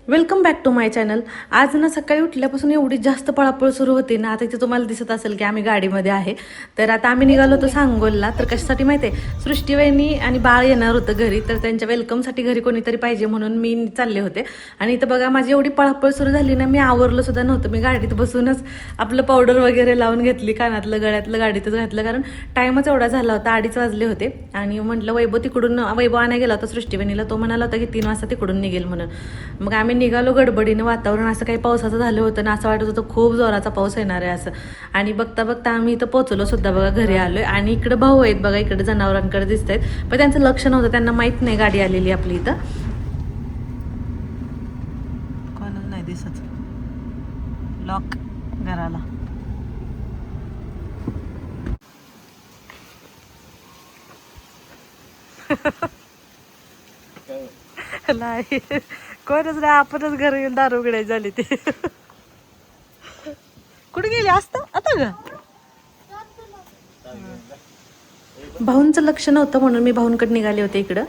Welcome back to my channel. आज ना सकाळी उठल्यापासून एवढी जास्त पळापळ सुरू होती ना. आता इथे तुम्हाला दिसत असेल की आम्ही गाडीमध्ये आहे. तर आता आम्ही निघालो होतो सांगोलला. तर कशासाठी माहिती आहे, सृष्टीवहिनी आणि बाळ येणार होतं घरी. तर त्यांच्या वेलकमसाठी घरी कोणीतरी पाहिजे म्हणून मी चालले होते. आणि इथं बघा माझी एवढी पळापळ सुरू झाली ना, मी आवरलं सुद्धा नव्हतं. मी गाडीत बसूनच आपलं पावडर वगैरे लावून घेतली, कानातलं गळ्यातलं गाडीतच घातलं, कारण टाईमच एवढा झाला होता. 2:30 वाजले होते. आणि म्हटलं वैभव आणायला गेला होता सृष्टीवहिनीला. तो म्हणाला होता की 3 वाजता तिकडून निघेल म्हणून. मग आम्ही निघालो गडबडीनं. वातावरण असं काही पावसाचं झालं होतं ना, असं वाटत होतं खूप जोराचा पाऊस येणार आहे असं. आणि बघता बघता आम्ही इथं पोहोचलो सुद्धा बघा, घरी आलोय. आणि इकडे भाऊ आहेत बघा, इकडे जनावरांकडे दिसत आहेत, पण त्यांचं लक्ष नव्हतं, त्यांना माहित नाही गाडी आलेली आपली इथं. कोणच नाही दिसत लॉक घराला. नाही कोणच नाही, आपणच घरी येऊन दारू उघडायची झाली ती. कुठे गेली असता आता ग. भाऊंचं लक्ष नव्हतं म्हणून मी भाऊंकडे निघाले होते इकडं.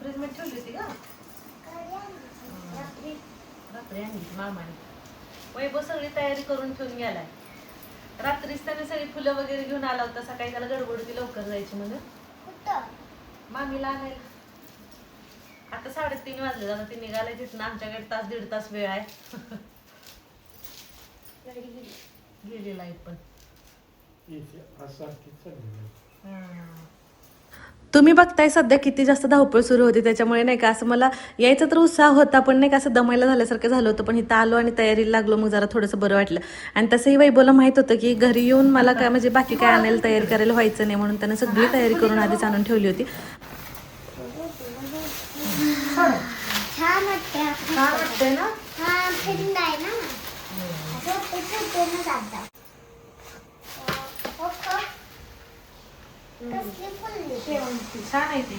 फ्रीज मध्ये ठेवली होती का रात्री आणली मामाने. वैभव सगळी तयारी करून ठेवून गेलाय. रात्रीच त्याने सगळी फुलं वगैरे घेऊन आला होता. सकाळी त्याला गडबड होती लवकर जायची म्हणून मामीला आणायला. आता 3:30 वाजले जाता. ती निघालाय तिथून. आमच्याकडे 1.5 तास वेळ आहे. गेली लाईट पण. तुम्ही बघताय सध्या किती जास्त धावपळ सुरू होती, त्याच्यामुळे नाही का असं मला यायचा तर उत्साह होता, पण नाही का असं दमायला झाल्यासारखं झालं होतं. पण इथं आलो आणि तयारीला लागलो, मग जरा थोडंसं बरं वाटलं. आणि तसंही वैभवला माहित होतं की घरी येऊन मला काय म्हणजे बाकी काय आणायला तयारी करायला व्हायचं नाही, म्हणून त्यानं सगळी तयारी करून आधीच आणून ठेवली होती. वाटतंय ना. छान आहे ती.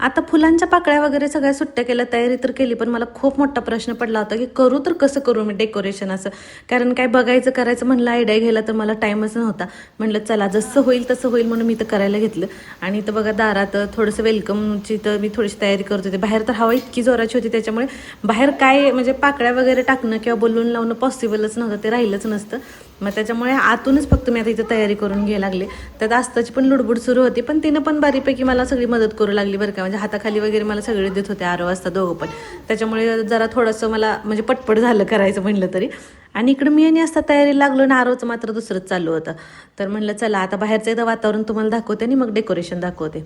आता फुलांच्या पाकळ्या वगैरे सगळ्या सुट्ट्या केल्या, तयारी तर केली, पण मला खूप मोठा प्रश्न पडला होता की करू तर कसं करू मी डेकोरेशन असं. कारण काय बघायचं करायचं म्हणलं, आयडिया घ्यायला तर मला टाईमच नव्हता. म्हटलं चला जसं होईल तसं होईल म्हणून मी तर करायला घेतलं. आणि इथं बघा दारात थोडंसं वेलकमची तर मी थोडीशी तयारी करत होते. बाहेर तर हवा इतकी जोराची होती, त्याच्यामुळे बाहेर काय म्हणजे पाकळ्या वगैरे टाकणं किंवा बलून लावणं पॉसिबलच नव्हतं, ते राहिलंच नसतं. मग त्याच्यामुळे आतूनच फक्त मी आता इथं तयारी करून घ्यायला लागले. त्यात आस्ताची पण लुडबुड सुरू होती, पण तिनं पण बरीपैकी मला सगळी मदत करू लागली बरं का. म्हणजे हाताखाली वगैरे मला सगळे देत होते, आरो वाजता दोघं पण. त्याच्यामुळे जरा थोडंसं मला म्हणजे पटपट झालं करायचं म्हणलं तरी. आणि इकडं मी आणि असता तयारी लागलो ना, आरोचं मात्र दुसरंच चालू होतं. तर म्हणलं चला आता बाहेरचं एकदा वातावरण तुम्हाला दाखवते आणि मग डेकोरेशन दाखवते.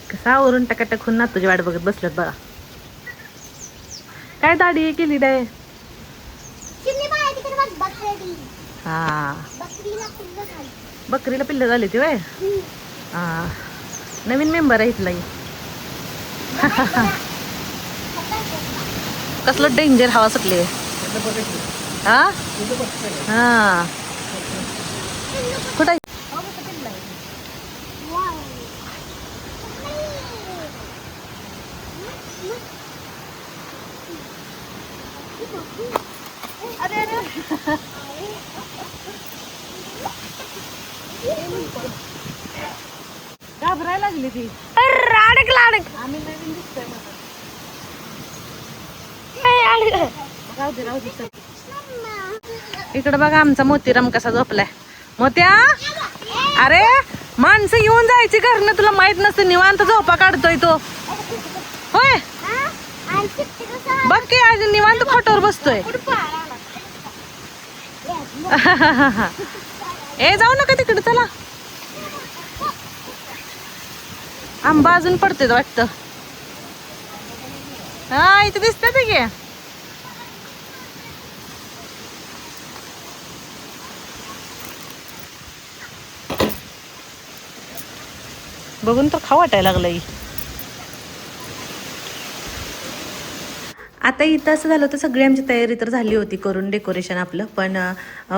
कसा आवरून टकाटक ना तुझी वाट बघत बसल्यात बघा. काय दाढी केली नाही. हा बकरीला पिल्लं झाली ती वय. हा नवीन मेंबर आहे इथलाही. कसलं डेंजर हवा सुटली. हा हा कुठं घाबरायला लागली ती. आम्ही नवीन दिसतोय इकडं बघा आमचा मोतीराम कसा झोपलाय. मोत्या अरे माणसं येऊन जायची घरनं, तुला माहित नसतं, निवांत झोपा काढतोय तो. होय बघ की आज निवांत खोटावर बसतोय. ए जाऊ नका तिकडे, चला. आंबा अजून पडते वाटतं. हा इथे दिसत ते की. बघून तर खाऊ वाटायला लागलंय. आता इथं असं झालं होतं, सगळी आमची तयारी तर झाली होती करून डेकोरेशन आपलं, पण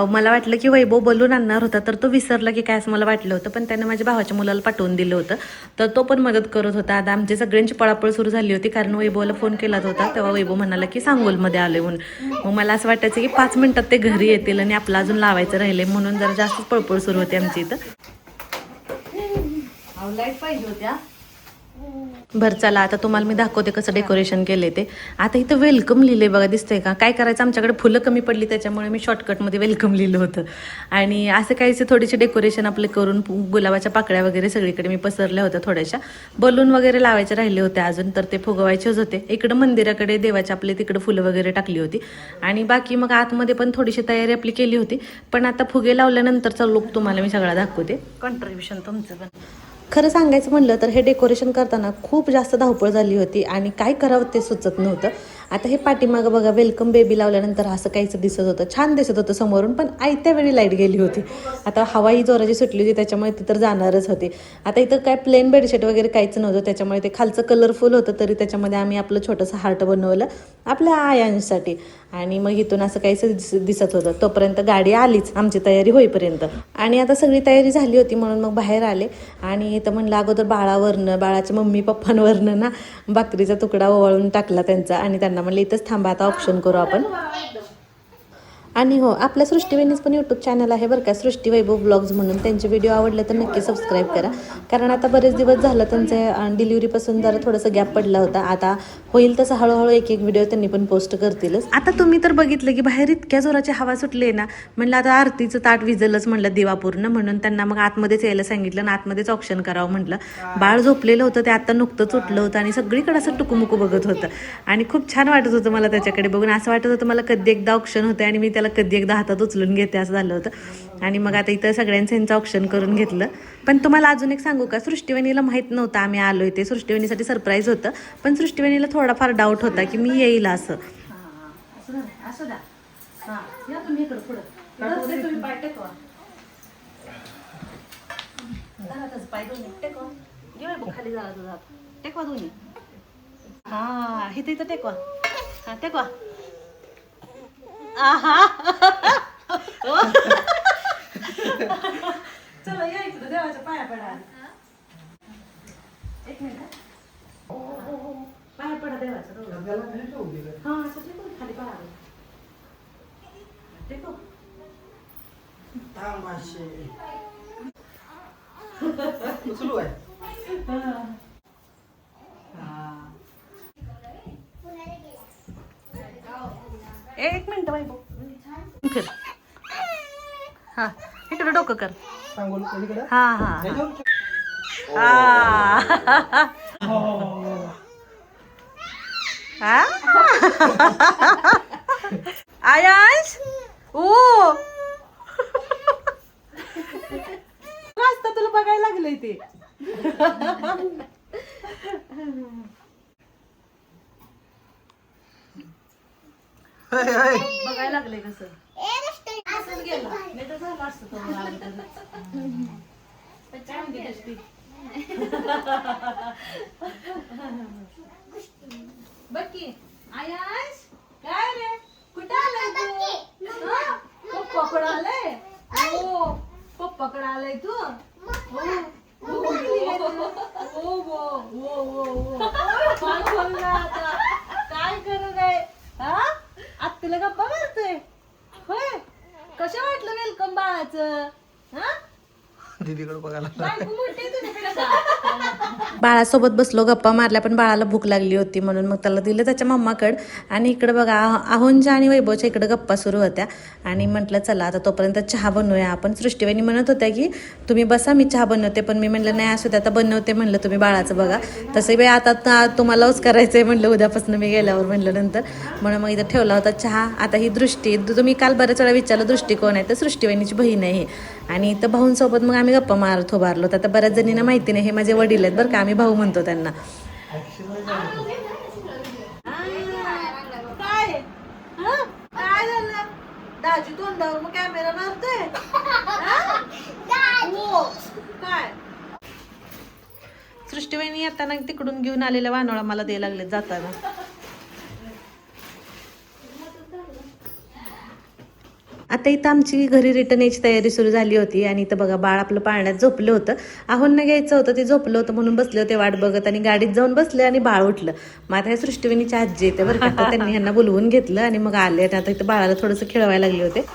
मला वाटलं की वैभव बलून आणणार होता तर तो विसरला की काय असं मला वाटलं होतं, पण त्यानं माझ्या भावाच्या मुलाला पाठवून दिलं होतं, तर तो पण मदत करत होता. आता आमची सगळ्यांची पळापळ सुरू झाली होती, कारण वैभवला फोन केला होता तेव्हा वैभव म्हणाला की सांगोलमध्ये आले म्हणून. मग मला असं वाटायचं की 5 मिनिटात ते घरी येतील आणि आपलं अजून लावायचं राहिले, म्हणून जरा जास्तच पळपळ सुरू होती आमची इथं. लाईट पाहिजे होत्या. बरं चला, आता तुम्हाला मी दाखवते कसं डेकोरेशन केले ते. आता इथं वेलकम लिहिलंय बघा, दिसतंय का? काय करायचं, आमच्याकडे फुलं कमी पडली त्याच्यामुळे मी शॉर्टकटमध्ये वेलकम लिहिलं होतं. आणि असं काहीसे थोडीशी डेकोरेशन आपले करून गुलाबाच्या पाकळ्या वगैरे सगळीकडे मी पसरल्या होत्या, थोड्याशा बलून वगैरे लावायचे राहिले होते अजून, तर ते फुगवायचेच होते. इकडं मंदिराकडे देवाच्या आपले तिकडं फुलं वगैरे टाकली होती आणि बाकी मग आतमध्ये पण थोडीशी तयारी आपली केली होती. पण आता फुगे लावल्यानंतरचा लुक तुम्हाला मी सगळा दाखवते. कॉन्ट्रीब्युशन तुमचं पण. खरं सांगायचं म्हणलं तर हे डेकोरेशन करताना खूप जास्त धावपळ झाली होती आणि काय करावं ते सुचत नव्हतं. आता हे पाठीमागं बघा वेलकम बेबी लावल्यानंतर असं काहीच दिसत होतं, छान दिसत होतं समोरून, पण आयत्या वेळी लाईट गेली होती. आता हवाई जोराची सुटली होती त्याच्यामुळे ती तर जाणारच होती. आता इथं काय प्लेन बेडशीट वगैरे काहीच नव्हतं, त्याच्यामुळे ते खालचं कलरफुल होतं, तरी त्याच्यामध्ये आम्ही आपलं छोटंसं हार्ट बनवलं आपल्या आयांसाठी. आणि मग इथून असं काहीच दिसत होतं. तोपर्यंत गाडी आलीच आमची तयारी होईपर्यंत. आणि आता सगळी तयारी झाली होती म्हणून मग बाहेर आले आणि इथं म्हणलं अगोदर बाळावरनं, बाळाच्या मम्मी पप्पांवरनं ना भाकरीचा तुकडा ओवाळून टाकला त्यांचा आणि त्यांना म्हणलं इथंच थांबा, आता ऑप्शन करू आपण. आणि हो, आपल्या सृष्टीवहिनीच पण यूट्यूब चॅनल आहे बरं का, सृष्टी वैभव ब्लॉग्स म्हणून. त्यांचे व्हिडिओ आवडले तर नक्की सबस्क्राईब करा, कारण आता बरेच दिवस झालं त्यांचे डिलिव्हरीपासून जरा थोडंसं गॅप पडला होता. आता होईल तसं हळूहळू एक व्हिडिओ त्यांनी पण पोस्ट करतीलच. आता तुम्ही तर बघितलं की बाहेर इतक्या जोराची हवा सुटली ना, म्हणलं आता आरतीचं ताट विजलच म्हणलं दिवापूर्ण, म्हणून त्यांना मग आतमध्येच यायला सांगितलं आणि आतमध्येच ऑप्शन करावं म्हटलं. बाळ झोपलेलं होतं, ते आता नुकतंच उठलं होतं आणि सगळीकडे असं टुकूमुकू बघत होतं आणि खूप छान वाटत होतं मला त्याच्याकडे बघून. असं वाटत होतं मला कधी एकदा ऑप्शन होतं आणि मी त्याला कधी एकदा हातात उचलून घेते, असं झालं होतं. आणि मग आता इथं सगळ्यांचं यांचं ऑप्शन करून घेतलं. पण तुम्हाला अजून एक सांगू का, सृष्टीवहिनीला माहीत नव्हतं आम्ही आलोय ते, सृष्टीवहिनीसाठी सरप्राईज होतं, पण सृष्टीवहिनीला थोडाफार डाऊट होता की मी येईल असं. खाली जा तुझा, टेकवा दोन्ही. हा इथं इथं टेकवा, हा टेकवा. चला या इकडं देवाच्या पाया पडा. एक मिनिट, पाया पडा देवाच्या. हा असं टेकव, खाली पाया टेकव. सुरू आहे. एक मिनिट बाई, फिर. हा इकडं डोकं कर. हा हा हा. आयांश ओ मस्त, तुला बघायला लागलंय ते. बघायला लागले कसं असंच गेलं नाही तर झालं असतं तो बघ की. आयाश काय रे, कुठं आलाय तू? पप्पाकडे आलाय. हो पप्पाकडे आलाय तू. काय करत आहे? आत्तीला गप्पा मारतोय होय? कसं वाटलं वेलकम बाळाचं? दीदीकडे बघायला बाळासोबत बसलो, गप्पा मारल्या, पण बाळाला भूक लागली होती म्हणून मग त्याला दिलं त्याच्या मम्माकडं. आणि इकडे बघा आहोंच्या आणि वैभवच्या इकडे गप्पा सुरू होत्या आणि म्हटलं चला आता तोपर्यंत चहा बनवूया आपण. सृष्टीवाहिनी म्हणत होत्या की तुम्ही बसा मी चहा बनवते, पण मी म्हणलं नाही असू दे आता बनवते म्हणलं, तुम्ही बाळाचं बघा. तसं बाई आता तुम्हालाच करायचंय म्हणलं उद्यापासून मी गेल्यावर म्हणलं नंतर, म्हणून मग इथं ठेवला होता चहा. आता ही दृष्टी, तुम्ही काल बऱ्याच वेळा विचारलं दृष्टी कोण आहे, तर सृष्टीवाहिनीची बहीण आहे. आणि इथं भाऊंसोबत मग आम्ही गप्पा मारत उभारलो. आता बऱ्याच जणींना माहिती नाही हे माझे वडील आहेत बरं का, आम्ही भाऊ म्हणतो त्यांना. काय झालं दाजी तोंडावर मग कॅमेरा मारतोय काय? सृष्टीवाहिनी येताना तिकडून घेऊन आलेल्या वानोळा मला द्यायला लागले जाताना. आता इथं आमची घरी रिटर्न यायची तयारी सुरू झाली होती आणि इथं बघा बाळ आपलं पाळण्यात झोपलं होतं. आहोंना घ्यायचं होतं, ते झोपलं होतं म्हणून बसले होते वाट बघत आणि गाडीत जाऊन बसले आणि बाळ उठलं. मग आता हे सृष्टीविनीची आजी येते बरं का, तर त्यांनी ह्यांना बोलवून घेतलं आणि मग आले आणि आता इथं बाळाला थोडंसं खेळवायला लागले होते.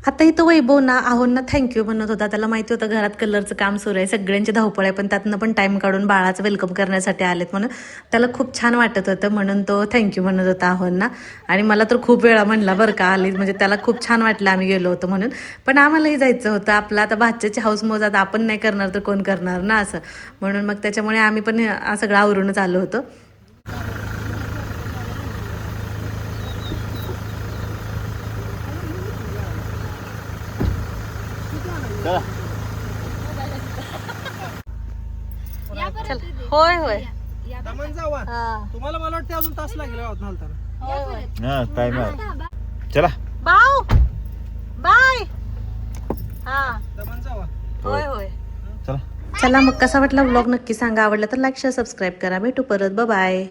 आता इथं वैभव ना आहोंना थँक्यू म्हणत होता. त्याला माहिती होतं घरात कलरचं काम सुरू आहे, सगळ्यांची धावपळ आहे, पण त्यातनं पण टाइम काढून बाळाचं वेलकम करण्यासाठी आलेत म्हणून त्याला खूप छान वाटत होतं, म्हणून तो थँक्यू म्हणत होता आहोंना. आणि मला तर खूप वेळा म्हणला बरं का आली, म्हणजे त्याला खूप छान वाटलं आम्ही गेलो होतो म्हणून. पण आम्हालाही जायचं होतं, आपलं आता भाच्याची हाऊस मौज आता आपण नाही करणार तर कोण करणार ना असं, म्हणून मग त्याच्यामुळे आम्ही पण सगळं आवरूनच आलो होतो. होय होय दमन जावा. तुम्हाला मला वाटतं अजून तास लागेल घालताना. हा टाइम आहे. चला बाऊ बाय. हा दमन जावा. होय होय. चला. चला मग कसा वाटला व्लॉग नक्की सांगा. आवडला तर लाईक शेअर सबस्क्राईब करा. भेटू परत. बाय.